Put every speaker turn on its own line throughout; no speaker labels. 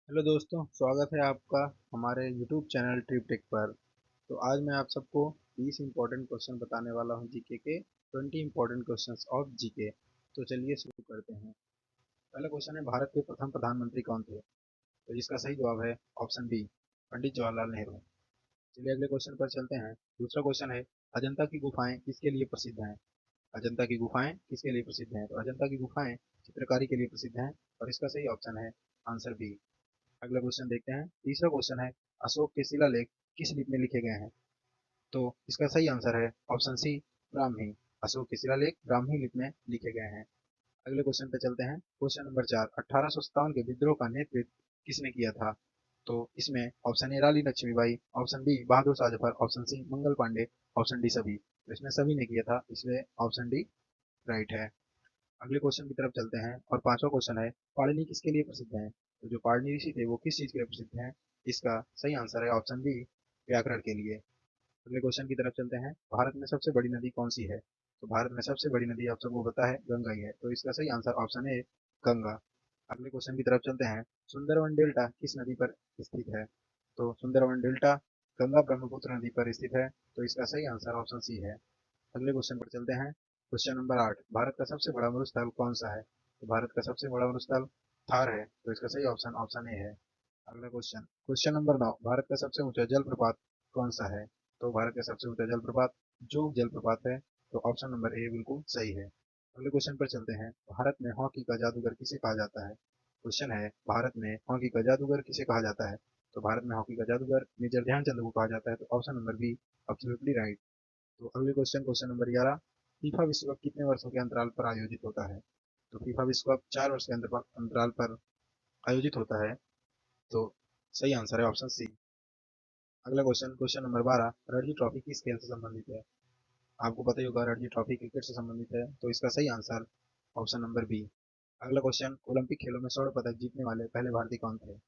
Hello दोस्तों, स्वागत है आपका हमारे यूट्यूब चैनल ट्रिप टेक पर। तो आज मैं आप सबको 20 इंपॉर्टेंट क्वेश्चन बताने वाला हूं जीके के 20 इंपॉर्टेंट क्वेश्चंस ऑफ जीके। तो चलिए शुरू करते हैं। पहला क्वेश्चन है, भारत के प्रथम प्रधानमंत्री कौन थे? तो इसका सही जवाब है ऑप्शन बी, पंडित जवाहरलाल नेहरू। चलिए अगले क्वेश्चन पर चलते हैं। दूसरा क्वेश्चन है, अजंता की गुफाएं किसके लिए प्रसिद्ध हैं? अजंता की गुफाएं किसके लिए प्रसिद्ध हैं? तो अजंता की गुफाएं चित्रकारी के लिए प्रसिद्ध हैं और इसका सही ऑप्शन है आंसर बी। अगला क्वेश्चन देखते हैं। तीसरा क्वेश्चन है, अशोक के शिलालेख किस लिपि में लिखे गए हैं? तो इसका सही आंसर है ऑप्शन सी, ब्राह्मी। अशोक के शिलालेख ब्राह्मी लिपि में लिखे गए हैं। अगले क्वेश्चन पे चलते हैं। क्वेश्चन नंबर 4, 1857 के विद्रोह का नेतृत्व किसने किया था? तो इसमें option A Rani Laxmibai, option B Bahadur Shah Zafar, option C Mangal Pandey, option D सभी। तो इसमें सभी ने किया था, इसलिए ऑप्शन डी राइट है। अगले क्वेश्चन की तरफ चलते हैं और पांचवा क्वेश्चन है, पाणिनि किसके लिए प्रसिद्ध हैं? तो जो पाणिनि ऋषि थे वो किस चीज के लिए प्रसिद्ध हैं? इसका सही आंसर है ऑप्शन बी, व्याकरण के लिए। अगले क्वेश्चन की तरफ चलते हैं। भारत में सबसे बड़ी नदी कौन सी है? तो भारत में सबसे बड़ी नदी आप सबको पता है गंगा ही है, तो इसका सही आंसर ऑप्शन ए, गंगा। अगले क्वेश्चन की तरफ चलते हैं। सुंदरवन डेल्टा किस नदी पर स्थित है? तो सुंदरवन डेल्टा गंगा ब्रह्मपुत्र नदी पर स्थित है, तो इसका सही आंसर ऑप्शन सी है। अगले क्वेश्चन पर चलते हैं। क्वेश्चन नंबर 8, भारत का सबसे बड़ा मरुस्थल कौन सा है? तो भारत का सबसे बड़ा मरुस्थल थार है, तो इसका सही ऑप्शन ऑप्शन ए है। अगला क्वेश्चन, क्वेश्चन नंबर 9, भारत का सबसे ऊंचा जलप्रपात कौन सा है? तो भारत का सबसे ऊंचा जलप्रपात जोग जलप्रपात है, तो ऑप्शन नंबर ए बिल्कुल सही है। अगले क्वेश्चन पर चलते हैं। भारत में हॉकी का जादूगर किसे कहा जाता है? क्वेश्चन है, भारत में हॉकी का जादूगर किसे कहा जाता है? तो भारत में हॉकी का जादूगर मेजर ध्यानचंद को कहा जाता है, तो option number be absolutely right. तो अगले क्वेश्चन, क्वेश्चन नंबर 11, फीफा विश्व कप कितने वर्षों के अंतराल पर आयोजित होता है? तो फीफा विश्व कप 4 वर्ष के अंतराल पर आयोजित होता है, तो सही आंसर है ऑप्शन सी। अगला question, question number 12, Ranji trophy किस खेल से संबंधित है? आपको पता ही होगा रणजी ट्रॉफी क्रिकेट से संबंधित है, तो इसका सही आंसर ऑप्शन नंबर बी। अगला क्वेश्चन, ओलंपिक खेलों में स्वर्ण पदक जीतने वाले पहले भारतीय कौन थे?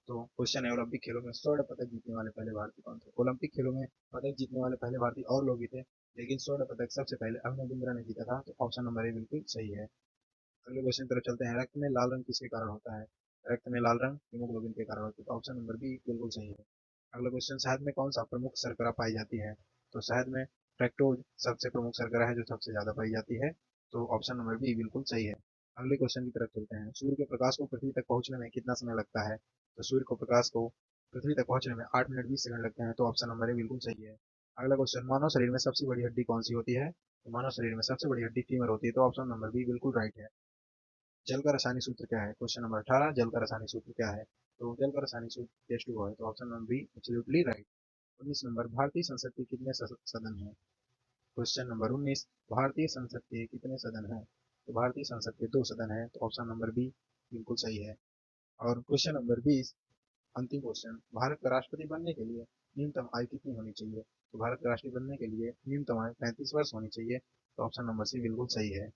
तो क्वेश्चन है, ओलंपिक खेलों में स्वर्ण पदक जीतने वाले पहले भारतीय कौन थे? ओलंपिक खेलों में पदक जीतने वाले पहले भारतीय और लोग भी थे, लेकिन स्वर्ण पदक सबसे पहले अभिनव बिंद्रा ने जीता था, तो ऑप्शन नंबर ए बिल्कुल सही है। अगले क्वेश्चन की तरफ चलते हैं। रक्त में लाल रंग किसके कारण होता है? रक्त में लाल रंग हीमोग्लोबिन के कारण होता है, तो ऑप्शन नंबर बी बिल्कुल सही है। अगला क्वेश्चन, शहद में कौन सा प्रमुख शर्करा पाई जाती है? तो शहद में फ्रैक्टोज सबसे प्रमुख शर्करा है जो सबसे ज्यादा पाई जाती है, तो ऑप्शन नंबर बी बिल्कुल सही है। अगले क्वेश्चन की तरफ चलते हैं। सूर्य के प्रकाश को पृथ्वी तक पहुंचने में कितना समय लगता है? तो सूर्य को प्रकाश को पृथ्वी तक पहुंचने में 8 मिनट 20 सेकंड लगते हैं, तो ऑप्शन नंबर ए बिल्कुल सही है। अगला क्वेश्चन, मानव शरीर में सबसे बड़ी हड्डी कौन सी होती है? तो मानव शरीर में सबसे बड़ी हड्डी फीमर होती है, तो ऑप्शन नंबर बी बिल्कुल राइट है। जल का रासायनिक सूत्र क्या है? क्वेश्चन नंबर 18, जल का रासायनिक सूत्र क्या है? तो जल का रासायनिक सूत्र H2O है, तो option number be absolutely right. 19 number, भारतीय संसद के कितने सदन हैं? क्वेश्चन नंबर 19, भारतीय संसद के कितने सदन हैं? तो भारतीय संसद के 2 सदन हैं, तो ऑप्शन नंबर बी बिल्कुल सही है। और क्वेश्चन नंबर 20, अंतिम क्वेश्चन, भारत का राष्ट्रपति बनने के लिए न्यूनतम आयु कितनी होनी चाहिए? तो भारत का राष्ट्रपति बनने के लिए न्यूनतम आयु 35 वर्ष होनी चाहिए, तो ऑप्शन नंबर सी बिल्कुल सही है।